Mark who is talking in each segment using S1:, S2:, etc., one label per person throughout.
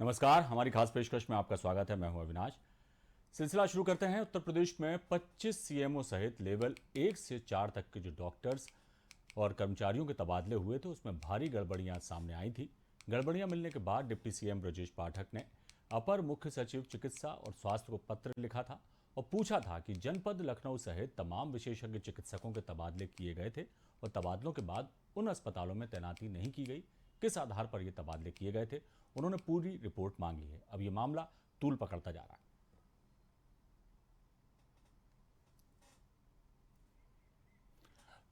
S1: नमस्कार, हमारी खास पेशकश में आपका स्वागत है। मैं हूं अविनाश। सिलसिला शुरू करते हैं। उत्तर प्रदेश में 25 सीएमओ सहित लेवल 1 से 4 तक के जो डॉक्टर्स और कर्मचारियों के तबादले हुए थे उसमें भारी गड़बड़ियां सामने आई थी। गड़बड़ियां मिलने के बाद डिप्टी सीएम ब्रजेश पाठक ने अपर मुख्य सचिव चिकित्सा और स्वास्थ्य को पत्र लिखा था और पूछा था कि जनपद लखनऊ सहित तमाम विशेषज्ञ चिकित्सकों के तबादले किए गए थे और तबादलों के बाद उन अस्पतालों में तैनाती नहीं की गई, किस आधार पर ये तबादले किए गए थे। उन्होंने पूरी रिपोर्ट मांगी है। अब ये मामला तूल पकड़ता जा रहा है।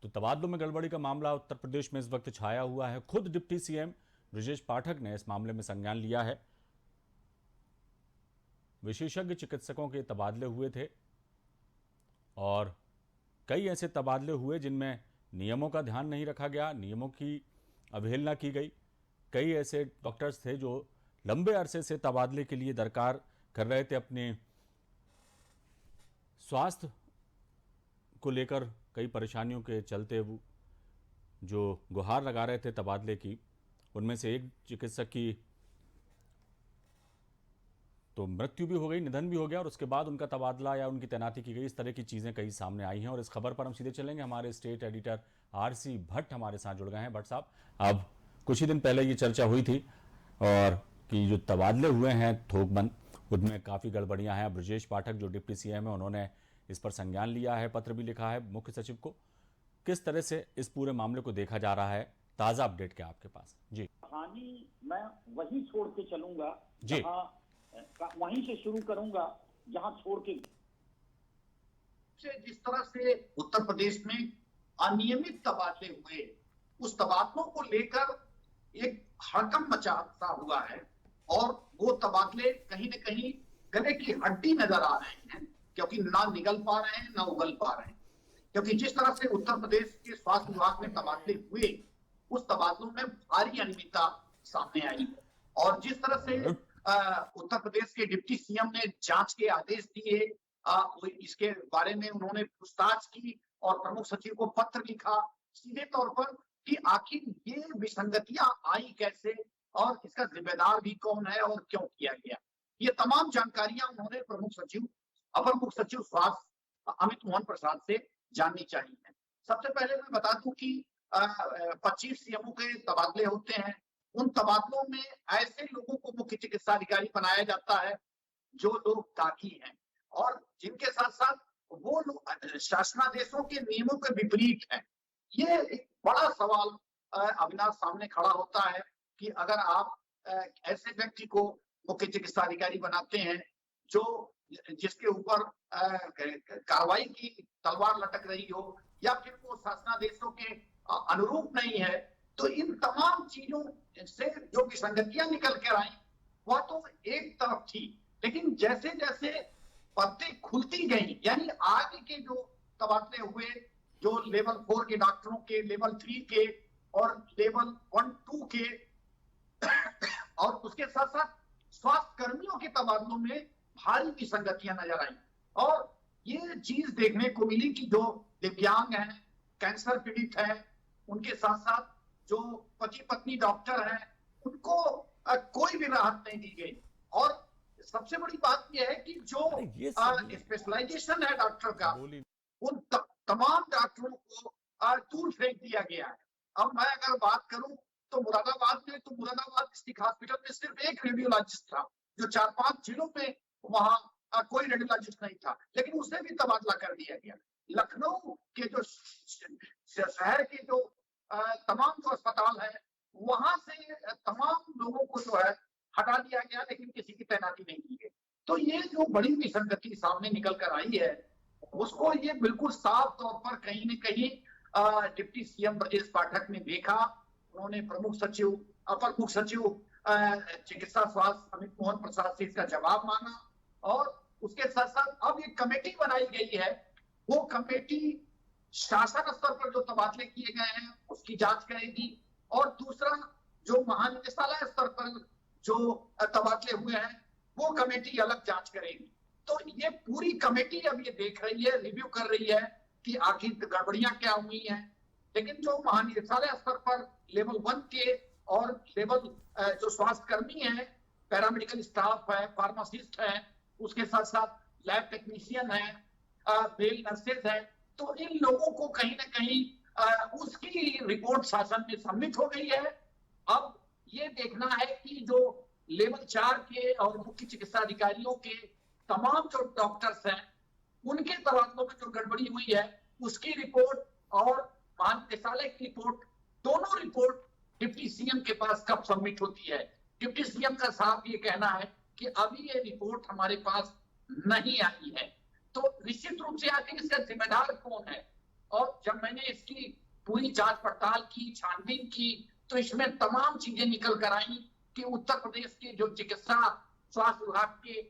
S1: तो तबादलों में गड़बड़ी का मामला उत्तर प्रदेश में इस वक्त छाया हुआ है। खुद डिप्टी सीएम ब्रजेश पाठक ने इस मामले में संज्ञान लिया है। विशेषज्ञ चिकित्सकों के तबादले हुए थे और कई ऐसे तबादले हुए जिनमें नियमों का ध्यान नहीं रखा गया, नियमों की अवहेलना की गई। कई ऐसे डॉक्टर्स थे जो लंबे अरसे से तबादले के लिए दरकार कर रहे थे, अपने स्वास्थ्य को लेकर कई परेशानियों के चलते वो जो गुहार लगा रहे थे तबादले की। उनमें से एक चिकित्सक की तो मृत्यु भी हो गई, निधन भी हो गया और उसके बाद उनका तबादला या उनकी तैनाती की गई। इस तरह की चीज़ें कई सामने आई हैं और इस खबर पर हम सीधे चलेंगे। हमारे स्टेट एडिटर आरसी भट्ट हमारे साथ जुड़ गए हैं। भट्ट साहब, अब कुछ ही दिन पहले ये चर्चा हुई थी और कि जो तबादले हुए हैं थोकबंद, उनमें काफ़ी गड़बड़ियां हैं। ब्रजेश पाठक जो डिप्टी सीएम है उन्होंने इस पर संज्ञान लिया है, पत्र भी लिखा है मुख्य सचिव को। किस तरह से इस पूरे मामले को देखा जा रहा है? ताज़ा अपडेट क्या आपके पास? जी
S2: कहानी मैं वहीं छोड़ के चलूंगा,
S1: जी
S2: वहीं से शुरू करूंगा जहां छोड़ के।
S3: जिस तरह से उत्तर प्रदेश में अनियमित तबादले हुए, उस तबादलों को लेकर एक हड़कंप मचा सा हुआ है और वो तबादले कहीं न कहीं गले की हड्डी नजर आ रहे हैं, क्योंकि ना निगल पा रहे हैं ना उगल पा रहे हैं। क्योंकि जिस तरह से उत्तर प्रदेश के स्वास्थ्य विभाग में तबादले हुए, उस तबादलों में भारी अनियमितता सामने आई और जिस तरह से उत्तर प्रदेश के डिप्टी सीएम ने जांच के आदेश दिए, इसके बारे में उन्होंने पूछताछ की और प्रमुख सचिव को पत्र लिखा सीधे तौर पर कि आखिर ये विसंगतियां आई कैसे और इसका जिम्मेदार भी कौन है और क्यों किया गया। ये तमाम जानकारियां उन्होंने प्रमुख सचिव, अपर मुख्य सचिव स्वास्थ्य अमित मोहन प्रसाद से जाननी चाहिए। सबसे पहले मैं बता दूं कि 25 सीएमओ के तबादले होते हैं। उन तबादलों में ऐसे लोगों को मुख्य चिकित्सा अधिकारी बनाया जाता है जो लोग ताकी हैं और जिनके साथ साथ वो लोग शासनादेशों के नियमों के विपरीत हैं। ये एक बड़ा सवाल अविनाश सामने खड़ा होता है कि अगर आप ऐसे व्यक्ति को मुख्य चिकित्सा अधिकारी बनाते हैं जो जिसके ऊपर कार्रवाई की तलवार लटक रही हो या फिर वो शासनादेशों के अनुरूप नहीं है, तो इन तमाम चीजों से जो विसंगतियां निकल कर आई वह तो एक तरफ थी, लेकिन जैसे जैसे परतें खुलती गई, यानी आगे के जो तबादले हुए, जो लेवल 4 के डॉक्टरों के, लेवल 3 के और लेवल 1-2 के और उसके साथ साथ स्वास्थ्य कर्मियों के तबादलों में भारी विसंगतियां नजर आई और ये चीज देखने को मिली कि जो दिव्यांग हैं, कैंसर पीड़ित हैं, उनके साथ साथ जो पति पत्नी डॉक्टर हैं, उनको कोई भी राहत नहीं दी गई। और सबसे बड़ी बात यह है कि जो स्पेशलाइजेशन है डॉक्टर का, उन तमाम डॉक्टरों को दूर फेंक दिया गया है। अब मैं अगर बात करूं तो मुरादाबाद डिस्ट्रिक्ट हॉस्पिटल में सिर्फ एक रेडियोलॉजिस्ट था, जो 4-5 जिलों में वहां कोई रेडियोलॉजिस्ट नहीं था, लेकिन उसे भी तबादला कर दिया गया। लखनऊ के जो शहर के जो तमाम जो अस्पताल है, वहां से तमाम लोगों को जो है हटा दिया गया, लेकिन किसी की तैनाती नहीं की गई। तो ये जो बड़ी विसंगति सामने निकल कर आई है, उसको ये बिल्कुल साफ तौर पर कहीं न कहीं डिप्टी सीएम ब्रजेश पाठक ने देखा। उन्होंने प्रमुख सचिव, अपर मुख्य सचिव चिकित्सा स्वास्थ्य अमित मोहन प्रसाद से इसका जवाब मांगा और उसके साथ साथ अब एक कमेटी बनाई गई है। वो कमेटी शासन स्तर पर जो तबादले किए गए हैं उसकी जांच करेगी और दूसरा जो महानिदेशालय स्तर पर जो तबादले हुए हैं वो कमेटी अलग जांच करेगी। तो ये पूरी कमेटी अब ये देख रही है, रिव्यू कर रही है कि आखिर गड़बड़ियां क्या हुई हैं। लेकिन जो महानिदेशालय स्तर पर लेवल 1 के और लेवल जो स्वास्थ्य कर्मी हैं, पैरामेडिकल स्टाफ है, फार्मासिस्ट है, उसके साथ साथ लैब टेक्नीशियन है, मेल नर्सेज है। तो इन लोगों को कहीं ना कहीं उसकी रिपोर्ट शासन में सबमिट हो गई है। अब ये देखना है कि जो लेवल 4 के और मुख्य चिकित्सा अधिकारियों के तमाम जो डॉक्टर्स हैं उनके तबादलों में जो गड़बड़ी हुई है उसकी रिपोर्ट और महानिदेशालय की रिपोर्ट, दोनों रिपोर्ट डिप्टी सीएम के पास कब सबमिट होती है। डिप्टी सीएम का साफ ये कहना है कि अभी ये रिपोर्ट हमारे पास नहीं आई है। तो निश्चित रूप से आखिर इसका जिम्मेदार कौन है। और जब मैंने इसकी पूरी जांच पड़ताल की, छानबीन की, तो इसमें तमाम चीजें निकल कर आई कि उत्तर प्रदेश के जो चिकित्सा स्वास्थ्य विभाग के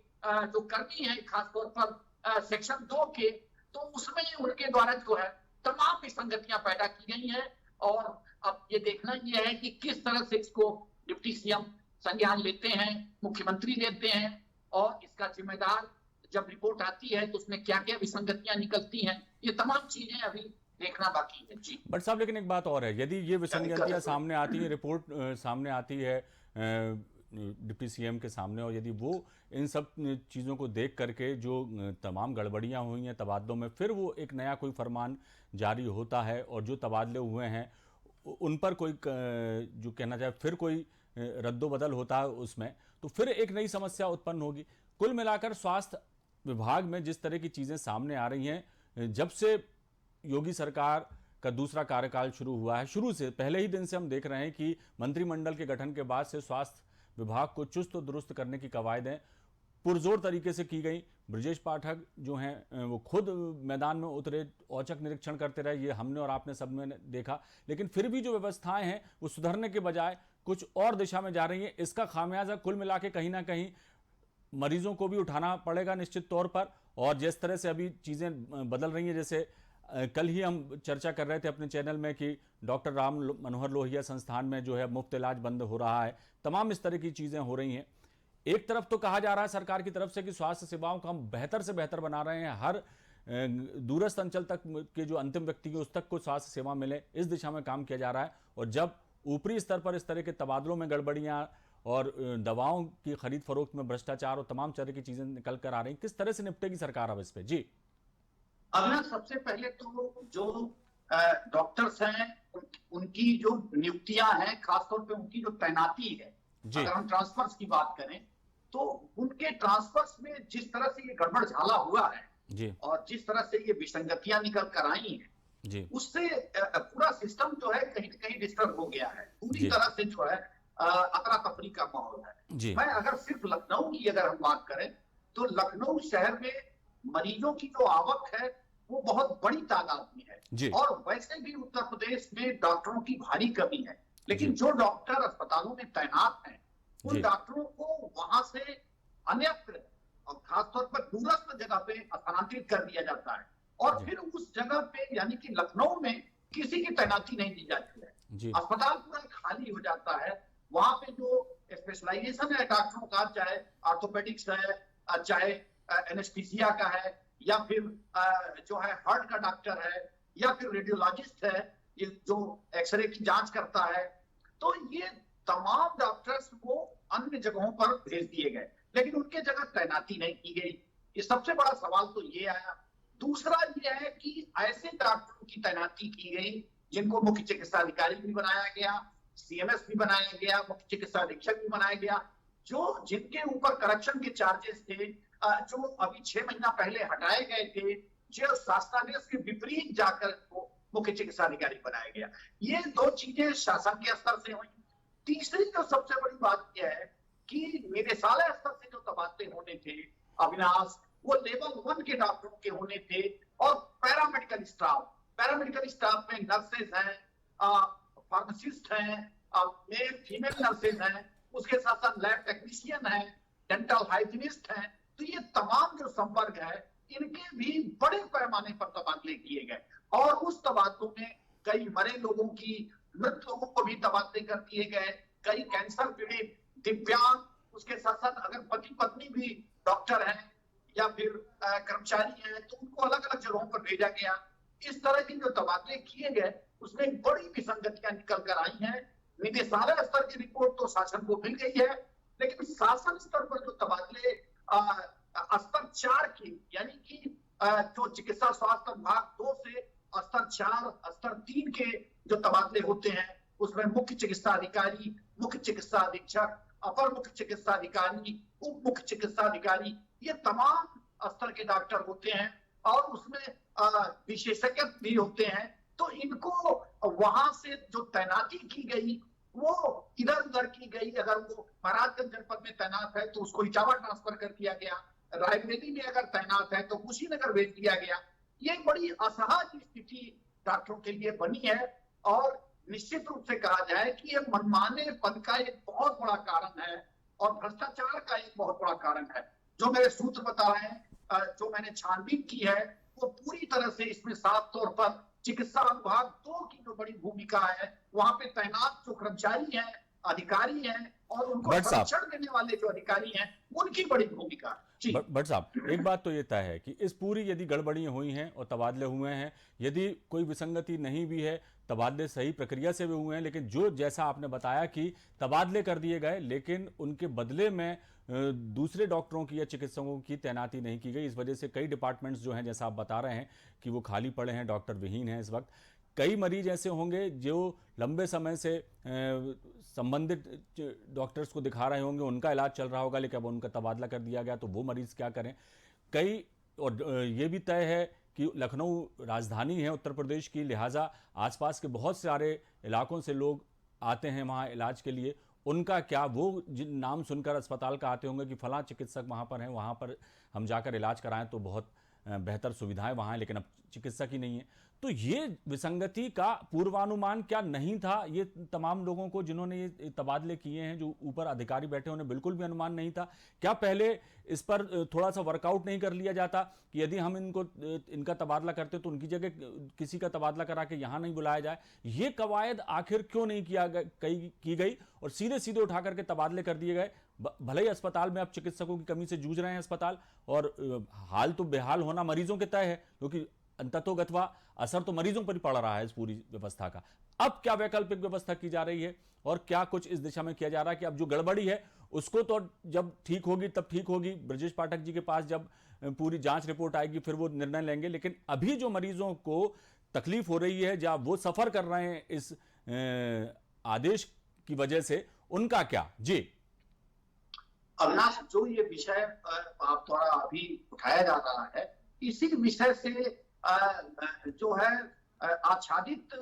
S3: जो कर्मी हैं, खासतौर पर सेक्शन 2 के, तो उसमें उनके द्वारा जो है तमाम विसंगतियां पैदा की गई हैं। और अब ये देखना यह है कि किस तरह से इसको डिप्टी सीएम संज्ञान लेते हैं, मुख्यमंत्री लेते हैं, और इसका जिम्मेदार जब रिपोर्ट आती है तो उसमें क्या क्या विसंगतियां निकलती हैं, ये तमाम चीजें अभी देखना बाकी है। जी
S1: बट साहब, लेकिन एक बात और है, यदि ये विसंगतियां सामने आती है, रिपोर्ट सामने आती है डिप्टी सीएम के सामने, और यदि वो इन सब चीज़ों को देख करके जो तमाम गड़बड़ियां हुई हैं तबादलों में, फिर वो एक नया कोई फरमान जारी होता है और जो तबादले हुए हैं उन पर कोई जो कहना चाहे फिर कोई रद्दोबदल होता है उसमें, तो फिर एक नई समस्या उत्पन्न होगी। कुल मिलाकर स्वास्थ्य विभाग में जिस तरह की चीज़ें सामने आ रही हैं, जब से योगी सरकार का दूसरा कार्यकाल शुरू हुआ है, शुरू से पहले ही दिन से हम देख रहे हैं कि मंत्रिमंडल के गठन के बाद से स्वास्थ्य विभाग को चुस्त और दुरुस्त करने की कवायदें पुरजोर तरीके से की गई। ब्रजेश पाठक जो हैं वो खुद मैदान में उतरे, औचक निरीक्षण करते रहे, ये हमने और आपने सब ने देखा। लेकिन फिर भी जो व्यवस्थाएं हैं वो सुधरने के बजाय कुछ और दिशा में जा रही हैं। इसका खामियाजा कुल मिला के कहीं ना कहीं मरीजों को भी उठाना पड़ेगा निश्चित तौर पर। और जिस तरह से अभी चीज़ें बदल रही हैं, जैसे कल ही हम चर्चा कर रहे थे अपने चैनल में कि डॉक्टर राम मनोहर लोहिया संस्थान में जो है मुफ्त इलाज बंद हो रहा है, तमाम इस तरह की चीज़ें हो रही हैं। एक तरफ तो कहा जा रहा है सरकार की तरफ से कि स्वास्थ्य सेवाओं को हम बेहतर से बेहतर बना रहे हैं, हर दूरस्थ अंचल तक के जो अंतिम व्यक्ति है उस तक को स्वास्थ्य सेवा मिले, इस दिशा में काम किया जा रहा है। और जब ऊपरी स्तर पर इस तरह के तबादलों में गड़बड़ियाँ और दवाओं की खरीद फरोख्त में भ्रष्टाचार और तमाम तरह की चीज़ें निकल कर आ रही, किस तरह से निपटेगी सरकार अब इस पर? जी
S3: अगला सबसे पहले तो जो डॉक्टर्स हैं उनकी जो नियुक्तियां हैं, खासतौर पे उनकी जो तैनाती है, अगर हम ट्रांसफर्स की बात करें तो उनके ट्रांसफर्स में जिस तरह से ये गड़बड़ झाला हुआ है जी, और जिस तरह से ये विसंगतियां निकल कर आई हैं जी, उससे पूरा सिस्टम जो है कहीं ना कहीं डिस्टर्ब हो गया है। पूरी तरह से जो है अतरा तफरी का माहौल है। मैं अगर सिर्फ लखनऊ की अगर हम बात करें तो लखनऊ शहर में मरीजों की जो आवक है वो बहुत बड़ी तादाद में है, और वैसे भी उत्तर प्रदेश में डॉक्टरों की भारी कमी है। लेकिन जो डॉक्टर अस्पतालों में तैनात हैं उन डॉक्टरों को वहां से अन्यत्र और खासतौर पर दूरस्थ जगह पे स्थानांतरित कर दिया जाता है, और फिर उस जगह पे यानी कि लखनऊ में किसी की तैनाती नहीं दी जाती है। अस्पताल पूरा खाली हो जाता है। वहां पे जो स्पेशलाइजेशन है डॉक्टरों का, चाहे ऑर्थोपेडिक्स है, चाहे एनेस्थीसिया का है, या फिर जो है हार्ट का डॉक्टर है, या फिर रेडियोलॉजिस्ट है जो एक्सरे की जांच करता है, तो ये तमाम डॉक्टर्स वो अन्य जगहों पर भेज दिए गए, लेकिन उनके जगह तैनाती नहीं की गई। ये सबसे बड़ा सवाल तो ये आया। दूसरा ये है कि ऐसे डॉक्टरों की तैनाती की गई जिनको मुख्य चिकित्सा अधिकारी भी बनाया गया, सीएमएस भी बनाया गया, मुख्य चिकित्सा अधीक्षक भी बनाया गया, जो जिनके ऊपर करप्शन के चार्जेस थे, जो अभी 6 महीना पहले हटाए गए थे, जो शासनादेश के विपरीत जाकर मुख्य चिकित्सा अधिकारी बनाया गया। ये दो चीजें शासन के स्तर से हुई। तीसरी जो सबसे बड़ी बात यह है कि निदेशालय स्तर से जो तबादले होने थे अविनाश, वो लेवल 1 के डॉक्टरों के होने थे, और पैरामेडिकल स्टाफ में नर्सेज हैं, फार्मासिस्ट हैं, मेल फीमेल नर्सेज हैं, उसके साथ साथ लैब टेक्नीशियन हैं, डेंटल हाइजीनिस्ट हैं। तो ये तमाम जो संवर्ग है इनके भी बड़े पैमाने पर तबादले किए गए, और उस तबादलों में कई मरे लोगों की, मृत लोगों को भी तबादले कर दिए गए, कई कैंसर पीड़ित, दिव्यांग, उसके साथ साथ अगर पति पत्नी भी डॉक्टर हैं या फिर कर्मचारी हैं तो उनको अलग अलग जगहों पर भेजा गया। इस तरह के जो तबादले किए गए उसमें बड़ी विसंगतियां निकल कर आई हैं। निदेशालय स्तर की रिपोर्ट तो शासन को मिल गई है, लेकिन शासन स्तर पर जो तबादले स्तर 4 की, यानी कि जो चिकित्सा स्वास्थ्य विभाग 2 से स्तर 4, स्तर 3 के जो तबादले होते हैं, उसमें मुख्य चिकित्सा अधिकारी, मुख्य चिकित्सा अधीक्षक, अपर मुख्य चिकित्सा अधिकारी, उप मुख्य चिकित्सा अधिकारी, ये तमाम स्तर के डॉक्टर होते हैं और उसमें विशेषज्ञ भी होते हैं। तो इनको वहां से जो तैनाती की गई वो इधर उधर की गई। अगर वो महाराजगंज जनपद में तैनात है तो उसको इटावा ट्रांसफर कर दिया गया, रायबरेली में अगर तैनात है तो कुशीनगर भेज दिया गया। ये बड़ी असहज स्थिति डॉक्टरों के लिए बनी है और निश्चित रूप से कहा जाए कि ये मनमाने पद का एक बहुत बड़ा कारण है और भ्रष्टाचार का एक बहुत बड़ा कारण है। जो मेरे सूत्र बता रहे हैं, जो मैंने छानबीन की है, वो पूरी तरह से इसमें साफ तौर पर चिकित्सा विभाग 2 की जो बड़ी भूमिका है, वहां पे तैनात जो कर्मचारी हैं, अधिकारी हैं और उनको प्रशिक्षण देने वाले जो अधिकारी हैं, उनकी बड़ी भूमिका।
S1: भट्ट साहब, एक बात तो ये तय है कि इस पूरी यदि गड़बड़ियां हुई हैं और तबादले हुए हैं, यदि कोई विसंगति नहीं भी है, तबादले सही प्रक्रिया से भी हुए हैं, लेकिन जो जैसा आपने बताया कि तबादले कर दिए गए लेकिन उनके बदले में दूसरे डॉक्टरों की या चिकित्सकों की तैनाती नहीं की गई, इस वजह से कई डिपार्टमेंट्स जो हैं, जैसा आप बता रहे हैं कि वो खाली पड़े हैं, डॉक्टर विहीन हैं इस वक्त। कई मरीज ऐसे होंगे जो लंबे समय से संबंधित डॉक्टर्स को दिखा रहे होंगे, उनका इलाज चल रहा होगा, लेकिन अब उनका तबादला कर दिया गया तो वो मरीज क्या करें। कई और ये भी तय है कि लखनऊ राजधानी है उत्तर प्रदेश की, लिहाजा आसपास के बहुत सारे इलाकों से लोग आते हैं वहाँ इलाज के लिए। उनका क्या, वो जिन नाम सुनकर अस्पताल का आते होंगे कि फलां चिकित्सक वहाँ पर हैं, वहाँ पर हम जाकर इलाज कराएं तो बहुत बेहतर सुविधाएं वहाँ हैं, लेकिन अब चिकित्सक ही नहीं है। तो ये विसंगति का पूर्वानुमान क्या नहीं था? ये तमाम लोगों को जिन्होंने ये तबादले किए हैं, जो ऊपर अधिकारी बैठे, उन्हें बिल्कुल भी अनुमान नहीं था? क्या पहले इस पर थोड़ा सा वर्कआउट नहीं कर लिया जाता कि यदि हम इनका तबादला करते तो उनकी जगह किसी का तबादला करा के यहाँ नहीं बुलाया जाए? ये कवायद आखिर क्यों नहीं की गई और सीधे सीधे उठा करके तबादले कर दिए गए? भले ही अस्पताल में अब चिकित्सकों की कमी से जूझ रहे हैं अस्पताल, और हाल तो बेहाल होना मरीजों के तय है, क्योंकि अंततोगत्वा असर तो मरीजों पर ही पड़ रहा है इस पूरी व्यवस्था का। अब क्या वैकल्पिक व्यवस्था की जा रही है और क्या कुछ इस दिशा में किया जा रहा है कि अब जो गड़बड़ी है उसको तो जब ठीक होगी तब ठीक होगी, ब्रजेश पाठक जी के पास जब पूरी जांच रिपोर्ट आएगी फिर वो निर्णय लेंगे, लेकिन अभी जो मरीजों को तकलीफ हो रही है, जब वो सफर कर रहे हैं इस आदेश की वजह से, उनका क्या? जी
S3: अविनाश, जो ये विषय आप द्वारा अभी उठाया जा रहा है, इसी विषय से जो है आच्छादित,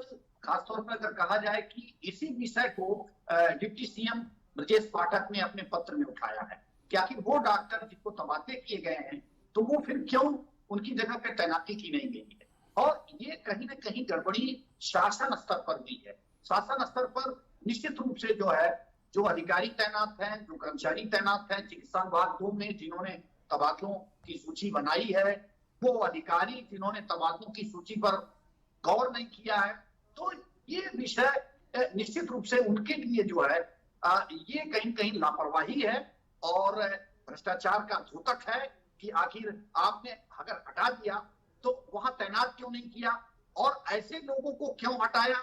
S3: खासतौर पर अगर कहा जाए कि इसी विषय को डिप्टी सीएम ब्रजेश पाठक ने अपने पत्र में उठाया है कि आखिर वो डॉक्टर जिनको तबादले किए गए हैं तो वो फिर क्यों उनकी जगह पे तैनाती की नहीं गई है। और ये कहीं ना कहीं गड़बड़ी शासन स्तर पर हुई है। शासन स्तर पर निश्चित रूप से जो है, जो अधिकारी तैनात हैं, जो कर्मचारी तैनात हैं चिकित्सा विभाग 2 में, जिन्होंने तबादलों की सूची बनाई है, वो अधिकारी जिन्होंने तबादलों की सूची पर गौर नहीं किया है, तो ये विषय निश्चित रूप से उनके लिए जो है ये कहीं कहीं लापरवाही है और भ्रष्टाचार का द्योतक है कि आखिर आपने अगर हटा दिया तो वहां तैनात क्यों नहीं किया, और ऐसे लोगों को क्यों हटाया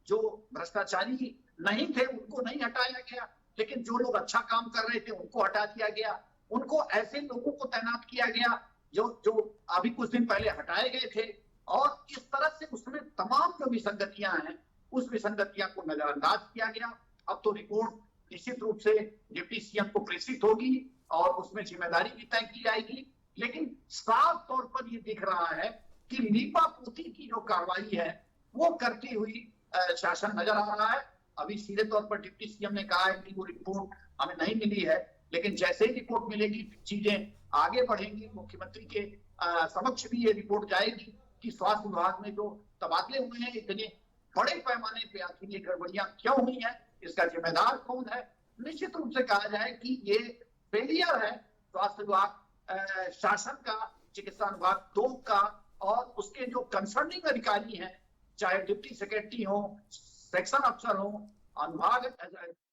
S3: जो भ्रष्टाचारी नहीं थे उनको नहीं हटाया गया, लेकिन जो लोग अच्छा काम कर रहे थे उनको हटा दिया गया। उनको ऐसे लोगों को तैनात किया गया जो अभी कुछ दिन पहले हटाए गए थे, और इस तरह से उसमें तमाम जो विसंगतियां हैं उस विसंगतियां को नजरअंदाज किया गया। अब तो रिपोर्ट निश्चित रूप से डिप्टी सीएम को प्रेषित होगी और उसमें जिम्मेदारी भी तय की जाएगी, लेकिन साफ तौर पर यह दिख रहा है कि लीपापोती की जो कार्रवाई है वो करती हुई शासन नजर आ रहा है। अभी सीधे तौर पर डिप्टी सीएम ने कहा है कि वो रिपोर्ट हमें नहीं मिली है, लेकिन जैसे ही रिपोर्ट मिलेगी चीजें आगे बढ़ेंगी। मुख्यमंत्री के समक्ष भी ये रिपोर्ट जाएगी कि स्वास्थ्य विभाग में जो तबादले हुए हैं इतने बड़े पैमाने पे आखिर ये गड़बड़ियां क्यों हुई हैं, इसका जिम्मेदार कौन है। निश्चित रूप से कहा जाए कि ये फेलियर है स्वास्थ्य विभाग शासन का, चिकित्सा विभाग 2 का, और उसके जो कंसर्निंग अधिकारी हैं, चाहे डिप्टी सेक्रेटरी हो, सेक्शन अफसर हो, अनुभाग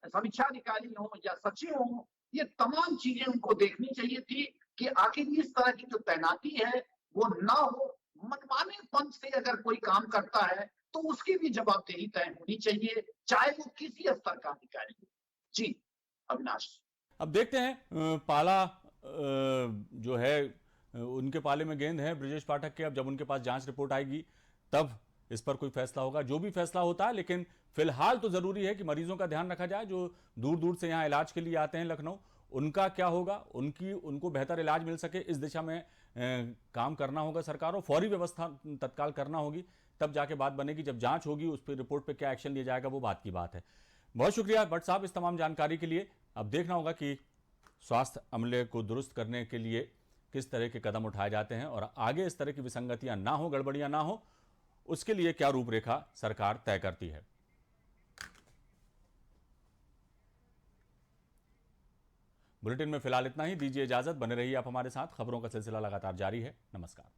S3: समीक्षा अधिकारी हो या सचिव हो, ये तमाम चीजें उनको देखनी चाहिए थी कि आखिर इस तरह की जो तैनाती है वो ना हो। मनमानेपन से अगर कोई काम करता है तो उसकी भी जवाबदेही तय होनी चाहिए, चाहे वो किसी स्तर का अधिकारी हो। जी अविनाश।
S1: अब देखते हैं पाला जो है उनके पाले में गेंद है ब्रजेश पाठक के। अब जब उनके पास जांच रिपोर्ट आएगी तब इस पर कोई फैसला होगा, जो भी फैसला होता है। लेकिन फिलहाल तो जरूरी है कि मरीजों का ध्यान रखा जाए, जो दूर दूर से यहाँ इलाज के लिए आते हैं लखनऊ, उनका क्या होगा, उनको बेहतर इलाज मिल सके इस दिशा में काम करना होगा सरकार, और फौरी व्यवस्था तत्काल करना होगी। तब जाके बात बनेगी, जब जांच होगी उस पर रिपोर्ट पे क्या एक्शन लिया जाएगा वो बात की बात है। बहुत शुक्रिया भट्ट साहब इस तमाम जानकारी के लिए। अब देखना होगा कि स्वास्थ्य अमले को दुरुस्त करने के लिए किस तरह के कदम उठाए जाते हैं और आगे इस तरह की विसंगतियां ना हो, गड़बड़ियां ना हो, उसके लिए क्या रूपरेखा सरकार तय करती है। बुलेटिन में फिलहाल इतना ही। दीजिए इजाजत, बने रहिए आप हमारे साथ। खबरों का सिलसिला लगातार जारी है। नमस्कार।